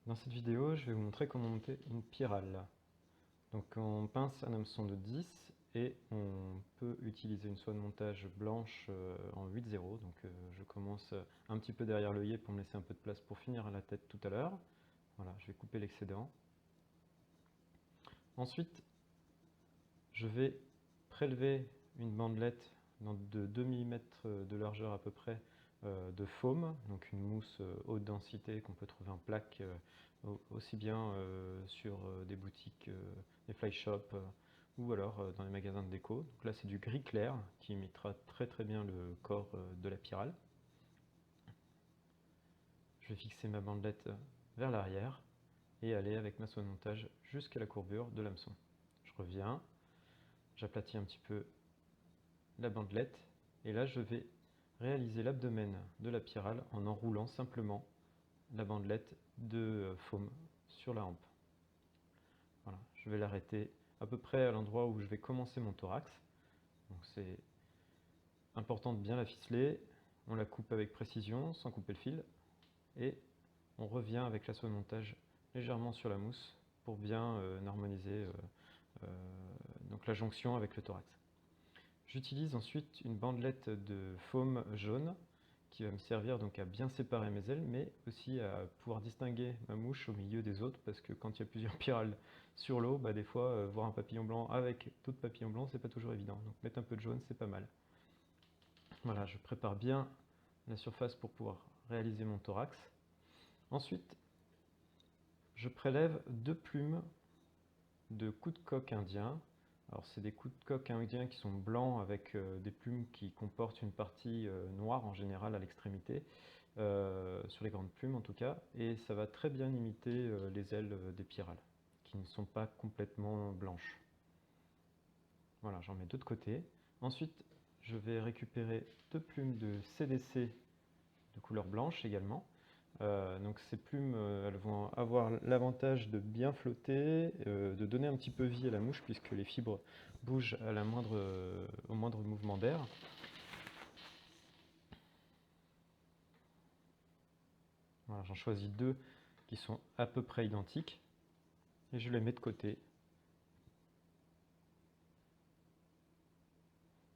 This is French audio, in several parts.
Dans cette vidéo, je vais vous montrer comment monter une pyrale. Donc on pince un hameçon de 10 et on peut utiliser une soie de montage blanche en 8-0. Donc je commence un petit peu derrière l'œillet pour me laisser un peu de place pour finir à la tête tout à l'heure. Voilà, je vais couper l'excédent. Ensuite, je vais prélever une bandelette de 2 mm de largeur à peu près de foam, donc une mousse haute densité qu'on peut trouver en plaque aussi bien sur des boutiques, des fly shops ou alors dans les magasins de déco. Donc là c'est du gris clair qui imitera très très bien le corps de la pyrale. Je vais fixer ma bandelette vers l'arrière et aller avec ma soie de montage jusqu'à la courbure de l'hameçon. Je reviens, j'aplatis un petit peu la bandelette et là je vais réaliser l'abdomen de la pyrale en enroulant simplement la bandelette de foam sur la hampe. Voilà, je vais l'arrêter à peu près à l'endroit où je vais commencer mon thorax. Donc c'est important de bien la ficeler, on la coupe avec précision sans couper le fil et on revient avec la soie de montage légèrement sur la mousse pour bien harmoniser donc la jonction avec le thorax. J'utilise ensuite une bandelette de foam jaune qui va me servir donc à bien séparer mes ailes, mais aussi à pouvoir distinguer ma mouche au milieu des autres, parce que quand il y a plusieurs pyrales sur l'eau, des fois voir un papillon blanc avec d'autres papillons blancs, c'est pas toujours évident. Donc mettre un peu de jaune, c'est pas mal. Voilà, je prépare bien la surface pour pouvoir réaliser mon thorax. Ensuite, je prélève 2 plumes de coups de coq indien. Alors c'est des coups de coq indiens qui sont blancs avec des plumes qui comportent une partie noire en général à l'extrémité, sur les grandes plumes en tout cas, et ça va très bien imiter les ailes des pyrales, qui ne sont pas complètement blanches. Voilà, j'en mets 2 de côté. Ensuite, je vais récupérer 2 plumes de CDC de couleur blanche également. Donc ces plumes, elles vont avoir l'avantage de bien flotter, de donner un petit peu vie à la mouche puisque les fibres bougent à au moindre mouvement d'air. Voilà, j'en choisis 2 qui sont à peu près identiques et je les mets de côté.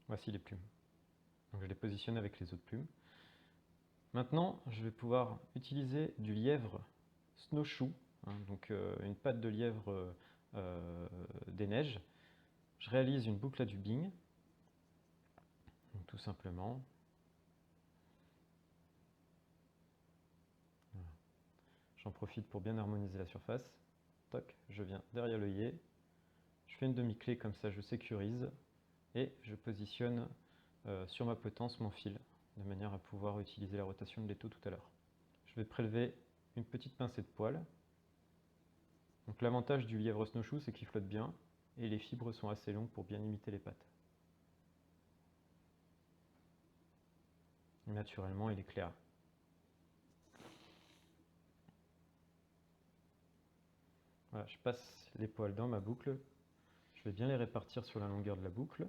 Voici les plumes. Donc je les positionne avec les autres plumes. Maintenant, je vais pouvoir utiliser du lièvre snowshoe, donc une patte de lièvre des neiges. Je réalise une boucle à du Bing, donc tout simplement. Voilà. J'en profite pour bien harmoniser la surface. Toc, je viens derrière l'œillet, je fais une demi-clé comme ça, je sécurise et je positionne sur ma potence mon fil de manière à pouvoir utiliser la rotation de l'étau tout à l'heure. Je vais prélever une petite pincée de poil. Donc l'avantage du lièvre snowshoe, c'est qu'il flotte bien et les fibres sont assez longues pour bien imiter les pattes. Et naturellement, il est clair. Voilà, je passe les poils dans ma boucle. Je vais bien les répartir sur la longueur de la boucle.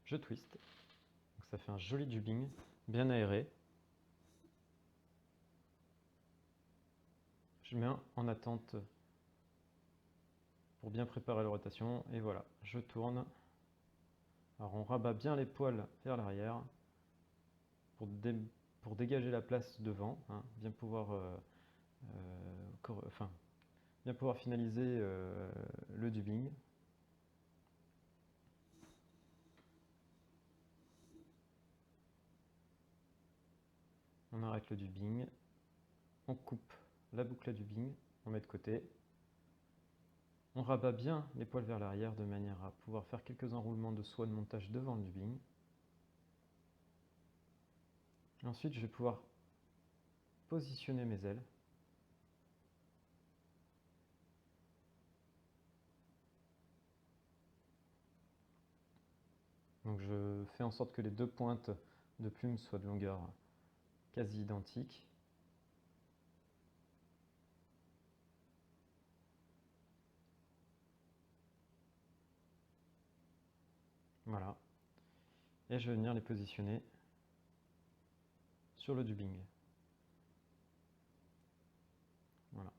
Je twist. Donc ça fait un joli dubbing, bien aéré. Je mets en attente pour bien préparer la rotation. Et voilà, je tourne. Alors on rabat bien les poils vers l'arrière pour, dégager la place devant, bien pouvoir bien pouvoir finaliser le dubbing. On arrête le dubbing, on coupe la boucle à dubbing, on met de côté. On rabat bien les poils vers l'arrière de manière à pouvoir faire quelques enroulements de soie de montage devant le dubbing. Ensuite, je vais pouvoir positionner mes ailes. Donc je fais en sorte que les 2 pointes de plume soient de longueur quasi identique. Voilà. Et je vais venir les positionner sur le dubbing. Voilà.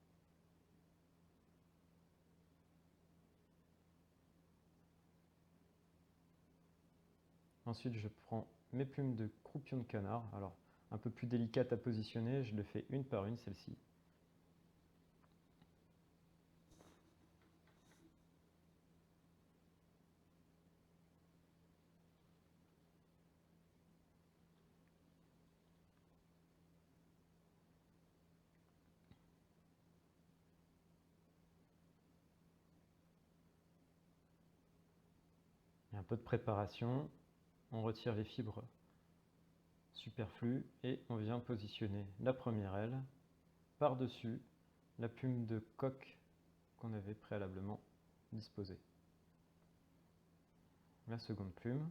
Ensuite, je prends mes plumes de croupion de canard. Alors, un peu plus délicate à positionner, je le fais une par une, celle-ci. Et un peu de préparation, on retire les fibres superflues et on vient positionner la première aile par-dessus la plume de coque qu'on avait préalablement disposée. La seconde plume.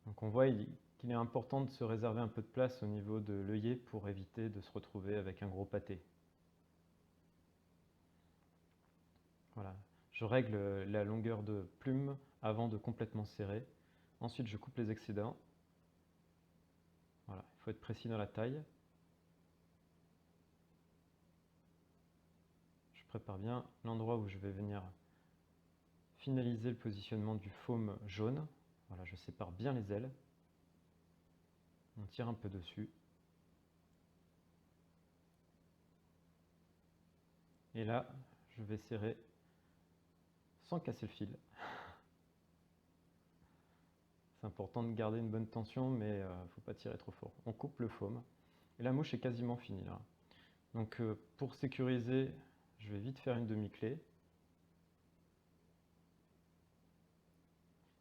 Donc on voit qu'il est important de se réserver un peu de place au niveau de l'œillet pour éviter de se retrouver avec un gros pâté. Voilà. Je règle la longueur de plume avant de complètement serrer. Ensuite, je coupe les excédents. Voilà, il faut être précis dans la taille. Je prépare bien l'endroit où je vais venir finaliser le positionnement du faume jaune. Voilà, je sépare bien les ailes. On tire un peu dessus. Et là, je vais serrer sans casser le fil. C'est important de garder une bonne tension, mais il ne faut pas tirer trop fort. On coupe le faume. Et la mouche est quasiment finie là. Donc pour sécuriser, je vais vite faire une demi-clé.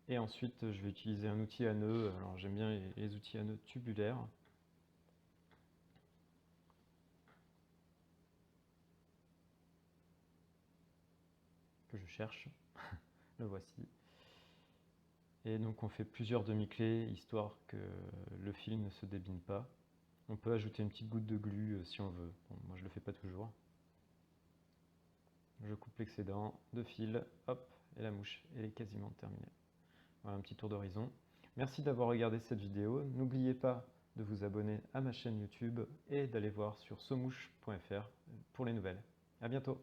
Et ensuite, je vais utiliser un outil à nœud. Alors j'aime bien les outils à nœud tubulaires. Que je cherche. Le voici. Et donc on fait plusieurs demi-clés, histoire que le fil ne se débine pas. On peut ajouter une petite goutte de glu si on veut. Bon, moi je le fais pas toujours. Je coupe l'excédent de fil, hop, et la mouche, elle est quasiment terminée. Voilà un petit tour d'horizon. Merci d'avoir regardé cette vidéo. N'oubliez pas de vous abonner à ma chaîne YouTube et d'aller voir sur somouche.fr pour les nouvelles. À bientôt.